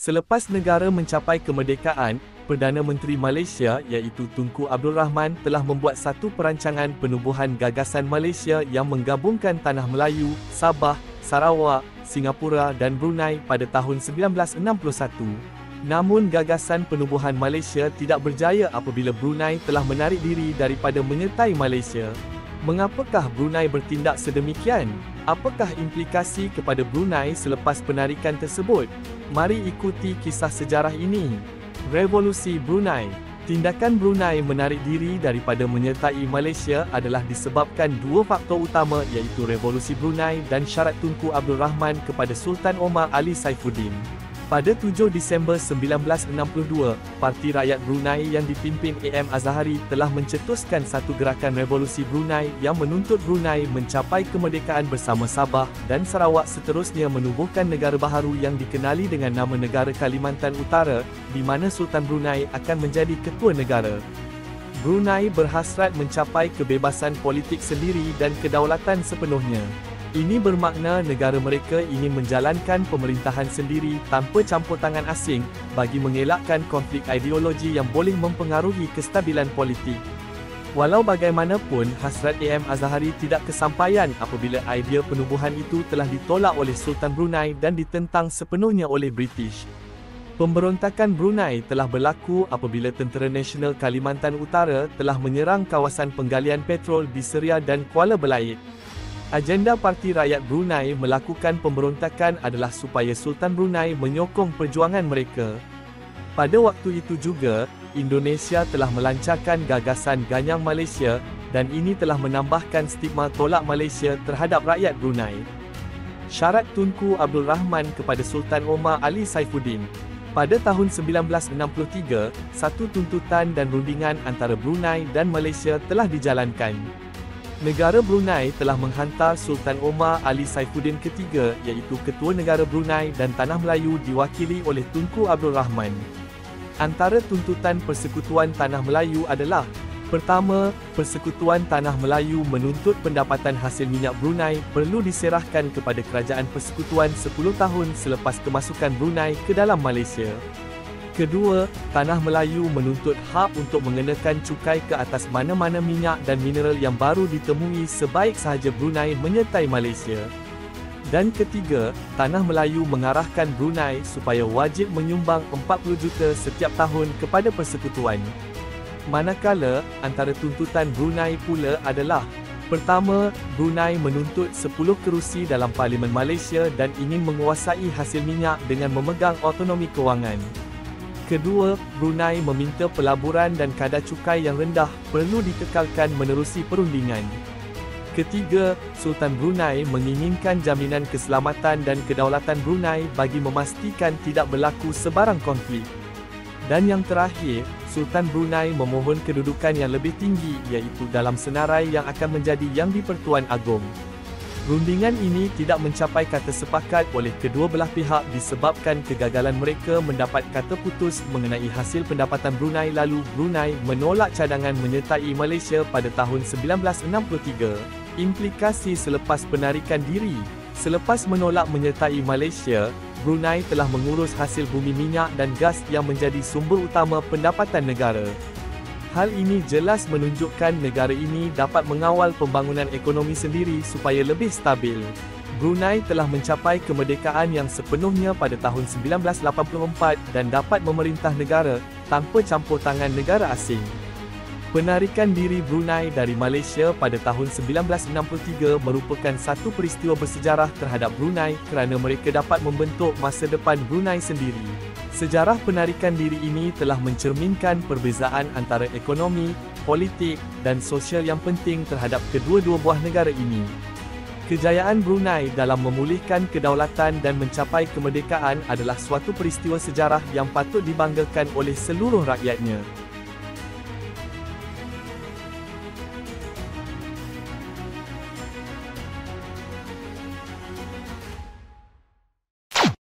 Selepas negara mencapai kemerdekaan, Perdana Menteri Malaysia iaitu Tunku Abdul Rahman telah membuat satu perancangan penubuhan gagasan Malaysia yang menggabungkan Tanah Melayu, Sabah, Sarawak, Singapura dan Brunei pada tahun 1961. Namun gagasan penubuhan Malaysia tidak berjaya apabila Brunei telah menarik diri daripada menyertai Malaysia. Mengapakah Brunei bertindak sedemikian? Apakah implikasi kepada Brunei selepas penarikan tersebut? Mari ikuti kisah sejarah ini. Revolusi Brunei. Tindakan Brunei menarik diri daripada menyertai Malaysia adalah disebabkan dua faktor utama iaitu Revolusi Brunei dan syarat Tunku Abdul Rahman kepada Sultan Omar Ali Saifuddin. Pada 7 Disember 1962, Parti Rakyat Brunei yang dipimpin AM Azhari telah mencetuskan satu gerakan revolusi Brunei yang menuntut Brunei mencapai kemerdekaan bersama Sabah dan Sarawak seterusnya menubuhkan negara baharu yang dikenali dengan nama Negara Kalimantan Utara, di mana Sultan Brunei akan menjadi ketua negara. Brunei berhasrat mencapai kebebasan politik sendiri dan kedaulatan sepenuhnya. Ini bermakna negara mereka ingin menjalankan pemerintahan sendiri tanpa campur tangan asing, bagi mengelakkan konflik ideologi yang boleh mempengaruhi kestabilan politik. Walau bagaimanapun, hasrat AM Azhari tidak kesampaian apabila idea penubuhan itu telah ditolak oleh Sultan Brunei dan ditentang sepenuhnya oleh British. Pemberontakan Brunei telah berlaku apabila Tentera Nasional Kalimantan Utara telah menyerang kawasan penggalian petrol di Seria dan Kuala Belait. Agenda Parti Rakyat Brunei melakukan pemberontakan adalah supaya Sultan Brunei menyokong perjuangan mereka. Pada waktu itu juga, Indonesia telah melancarkan gagasan Ganyang Malaysia, dan ini telah menambahkan stigma tolak Malaysia terhadap rakyat Brunei. Syarat Tunku Abdul Rahman kepada Sultan Omar Ali Saifuddin. Pada tahun 1963, satu tuntutan dan rundingan antara Brunei dan Malaysia telah dijalankan. Negara Brunei telah menghantar Sultan Omar Ali Saifuddin ketiga iaitu Ketua Negara Brunei dan Tanah Melayu diwakili oleh Tunku Abdul Rahman. Antara tuntutan Persekutuan Tanah Melayu adalah: pertama, Persekutuan Tanah Melayu menuntut pendapatan hasil minyak Brunei perlu diserahkan kepada Kerajaan Persekutuan 10 tahun selepas kemasukan Brunei ke dalam Malaysia. Kedua, Tanah Melayu menuntut hak untuk mengenakan cukai ke atas mana-mana minyak dan mineral yang baru ditemui sebaik sahaja Brunei menyertai Malaysia. Dan ketiga, Tanah Melayu mengarahkan Brunei supaya wajib menyumbang 40 juta setiap tahun kepada Persekutuan. Manakala, antara tuntutan Brunei pula adalah: pertama, Brunei menuntut 10 kerusi dalam Parlimen Malaysia dan ingin menguasai hasil minyak dengan memegang autonomi kewangan. Kedua, Brunei meminta pelaburan dan kadar cukai yang rendah perlu dikekalkan menerusi perundingan. Ketiga, Sultan Brunei menginginkan jaminan keselamatan dan kedaulatan Brunei bagi memastikan tidak berlaku sebarang konflik. Dan yang terakhir, Sultan Brunei memohon kedudukan yang lebih tinggi iaitu dalam senarai yang akan menjadi Yang di-Pertuan Agong. Rundingan ini tidak mencapai kata sepakat oleh kedua belah pihak disebabkan kegagalan mereka mendapat kata putus mengenai hasil pendapatan Brunei, lalu Brunei menolak cadangan menyertai Malaysia pada tahun 1963. Implikasi selepas penarikan diri. Selepas menolak menyertai Malaysia, Brunei telah mengurus hasil bumi minyak dan gas yang menjadi sumber utama pendapatan negara. Hal ini jelas menunjukkan negara ini dapat mengawal pembangunan ekonomi sendiri supaya lebih stabil. Brunei telah mencapai kemerdekaan yang sepenuhnya pada tahun 1984 dan dapat memerintah negara tanpa campur tangan negara asing. Penarikan diri Brunei dari Malaysia pada tahun 1963 merupakan satu peristiwa bersejarah terhadap Brunei kerana mereka dapat membentuk masa depan Brunei sendiri. Sejarah penarikan diri ini telah mencerminkan perbezaan antara ekonomi, politik, dan sosial yang penting terhadap kedua-dua buah negara ini. Kejayaan Brunei dalam memulihkan kedaulatan dan mencapai kemerdekaan adalah suatu peristiwa sejarah yang patut dibanggakan oleh seluruh rakyatnya.